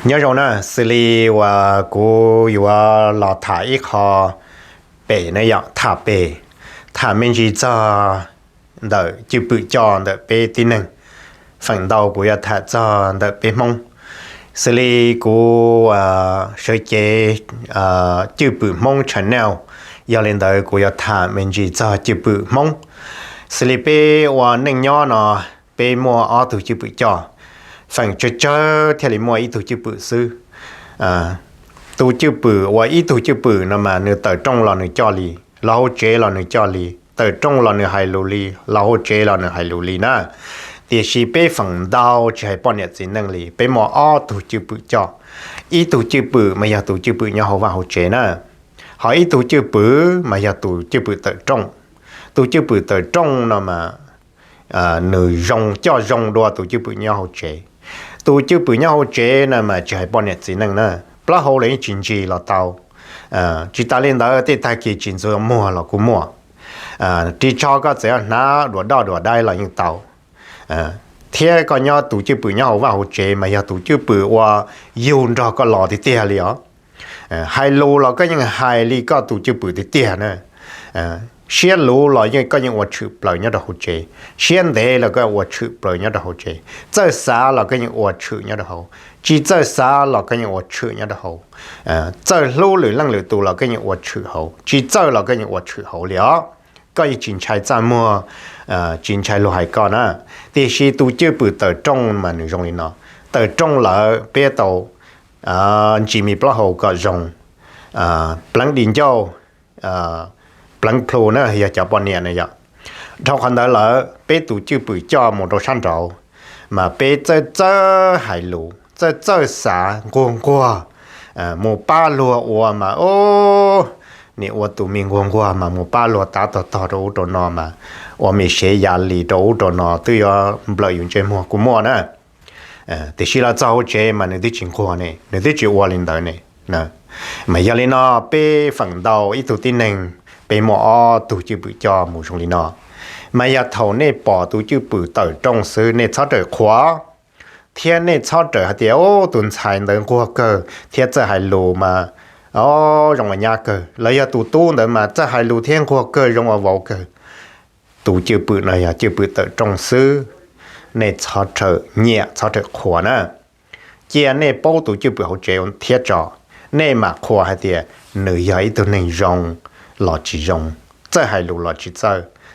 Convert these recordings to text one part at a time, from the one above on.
nhớ rồi nè xử lý và cô yêu là thải khó bể này ạ thả bể thả mình chỉ cho đợi chịu bự cho đợi bể tin năng phần đầu của thả cho đợi bể mông xử lý cô sơ chế chịu bự mông chẳng nào giờ lên đợi của thả mình chỉ cho chịu bự mông xử lý bể và nâng nhỏ nó bể mua ở từ chịu bự cho phần chơi theo lý mua ít tổ chức bự sư tổ chức bự và ít tổ chức bự nó mà nửa tờ trong là nửa cho lì lão chế là nửa cho lì tờ trong là nửa hai lô lì lão chế là nửa hai lô lì nè thì chỉ bé phần đau chỉ hay bao nhiêu tiền năng lì bé mua ở tổ chức bự cho ít tổ chức bự mà giờ tổ chức bự nhau họ vào họ chế nè họ ít tổ chức bự mà giờ tổ chức bự tờ trong nó mà nửa rong cho rong đua tổ chức bự nhau họ chế tổ chức bự nhau chế nè mà chỉ hay bao nhiêu tiền năng nè, bao hậu lấy chính trị là tàu, chỉ ta lên đó để thay cái chính trị mua là cũng mua, chỉ cho cái gì na đùa đai là những tàu, thế còn nhau tổ chức bự nhau vào chế mà giờ tổ chức bự và dùng cho cái lò thì tiền liền, hai lô là cái những hai ly cái tổ chức bự thì tiền nè, xuyên lúa là những cái những vật chụp lại nhớ được hỗ trợ, xuyên đề là cái vật chụp lại nhớ được hỗ trợ, chơi xa là cái những vật chụp nhớ được hỗ, chỉ chơi xa là cái những vật chụp nhớ được hỗ, chơi lúa lưỡi lăng lưỡi tù là cái những vật chụp hỗ, chỉ chơi là cái những vật chụp hỗ liền, cái chính trái ra mua, chính trái lúa hay con á, thì khi tổ chức bự tờ trong mà nó dùng lên nó, tờ trong là bé tàu, chỉ mi bao hậu có dùng, bắn điện châu, bắn phù nữa thì cho bọn này vậy, trong khoản đó là bé tổ chức bự cho một đồ sản trâu, mà bé chơi hải lũ, chơi xả quăng qua, một ba lúa mà ô, nè tụi mình quăng qua mà một ba lúa ta đồ đồ nọ mà, mình sẽ giá lý đồ nọ tôi lợi dụng chơi mua cũng mua nè, thì khi là giao chơi mà người đi chính qua này, người đi chịu qua lên đó này, nè, mà giờ lên nó bé phần đầu ít tụi tin năng bé mỏ tổ chức bự cho một trong lý nó mà giờ thầu này bỏ tổ chức bự tờ trong sư này cho trời khóa thiên này cho trời hạt tiêu tuần xài đến qua cơ thiênจะhai lô mà trong mà nhà cơ lấy giờ tu nữa màจะhai lô thiên qua cơ trong mà vào cơ tổ chức bự này tổ chức bự tờ trong sư này cho trời nhẹ cho trời khóa nè chia này bao tổ chức bự hỗ trợ thiên cho này mà khóa hạt tiêu nửa giờ tụi này rong là chỉ dùng, chơi hai lúa là chỉ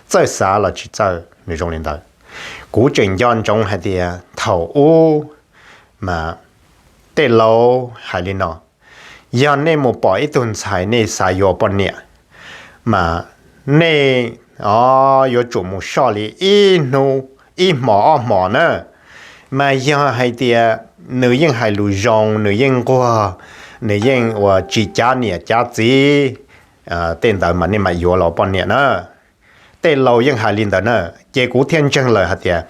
chơi xa là chỉ chơi, người dùng lên đó. Cú trình dân trong hai thì thầu u mà tê lâu hai lên nó, giờ này một bỏ ít tuần xài này xài vô bọn nè, mà này vô chủ một số li ít mỏ nữa, mà giờ hai thì nữ dân hai lúa rong nữ dân qua nữ dân và chỉ trả nè trả gì tên đời mà nên mà vô lò bọn nè nữa tên lâu dân hai linh đó nữa chế cú thiên chân lời hạt tiền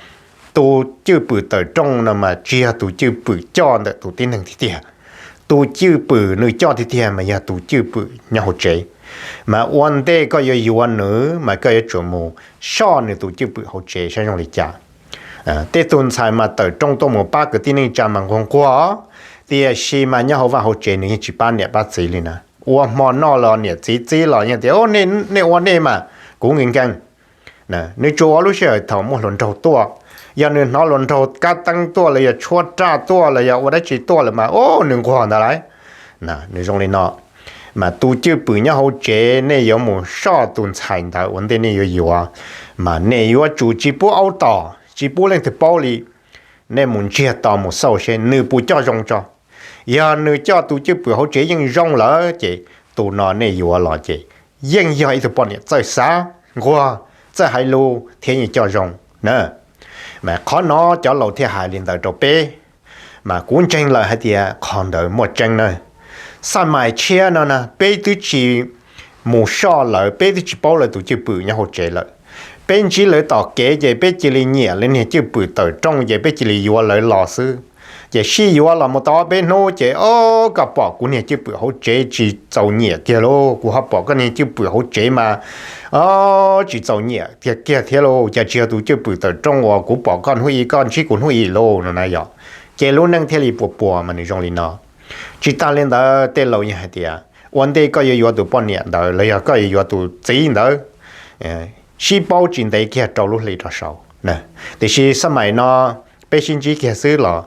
tu chưa bự tờ trong nó mà chia tu chưa bự cho được tu tin hàng thì tiền tu chưa bự nơi cho thì tiền mà giờ tu chưa bự nhau chế mà one day có yêu nữa mà có chuẩn mù so nữa tu chưa bự hỗ chế sẽ用嚟trả tên tuần sai mà tờ trong tôi một ba cái tin hàng trả mà còn quá thì khi mà nhau vào hỗ chế nữa chỉ ba nè ba gì liền à mà nó là nè chỉ là như thế ô nênวันmà cũng nghiền căng nè nếu chúa lúc xưa thầu một lần đầu tua giờ nên nó lần đầu cá tăng tua là giờ chua tra tua là giờ đây chỉ tua là mà ô đừng còn đó đấy nè nếu trong này nó mà tu chưa bự nhau hỗ trợ này có một số tuần xài đó vấn đề này nhiều à mà này có chủ chỉ bố áo tỏ chỉ bố lên từ bao lì nên muốn chia tỏ một số sẽ nửa bố cho rong cho giờ nửa cho tu chưa bự hỗ trợ nhưng rong lỡ chị tu nó này nhiều là chị nhưng giờ ít bọn này chơi xa qua chơi hai lô thiên nhiên cho rong nè mà khó nó cho lầu thiên hải liền tới chỗ bé mà cuốn tranh là hai tia còn đợi một tranh này sao mai chia nó nè bé tứ chỉ một số lợi bé tứ chỉ bao lợi tụ chưa bự nhau hỗ trợ lợi bé chỉ lợi tỏ kế về bé chỉ lấy nhẹ lên hiện chưa bự tới trong về bé chỉ lấy yêu lợi lò sư giờ khi yêu là một tao bé nô chế ô cả bỏ của này chưa bự hỗ trợ chỉ giàu nhẹ kia lô của họ bỏ cái này chưa bự hỗ trợ mà chỉ giàu nhẹ thì kia thế lô giờ chưa tụ chưa bự tới trong của bỏ con huy con chỉ cũng huy lô nó này vậy chế luôn năng theo li bùa mà người trong li nó chỉ ta lên đó tên lâu như thế tiệt vấn đề có yêu tụ bao nhiêu đó lấy có yêu tụ gì đó si bao chuyện đấy kia trâu lúc lấy cho sau nè thì si sớm mai nó bé sinh chỉ kia xứ là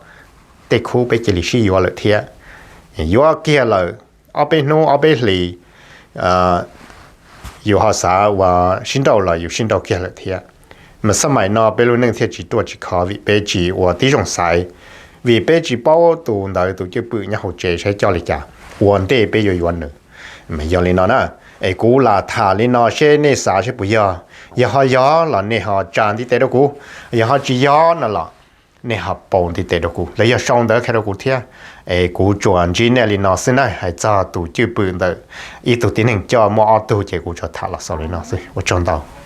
để khu bé chỉ là si yêu lợi thiệt yêu kia là ở bên nô ở bên lì yêu họ xã và sinh đầu là yêu sinh đầu kia lợi thiệt mà sớm mai nó bé luôn năng thiệt chỉ tuổi chỉ khó vì bé chỉ và tí trong sai vì bé chỉ bao tụ đời tụ chỉ bự nhau hỗ trợ sẽ cho lịch cả vấn đề bé yêu yêu nữa mà yêu lên nó nè ai cú là thà lên nó sẽ nên xả sẽ bự giờ họ gió là nên họ tràn thì tết đó cú giờ họ chỉ gió là nên họ bồn thì tết đó cú lấy giờ xong đó cái đó cú thiệt ai cú chuẩn chỉ nên lên nó xin này hay cho tụ chỉ bự đời ít tụ tiến hành cho mua ô tô chỉ cú cho thà là sau lên nó rồi 我赚到。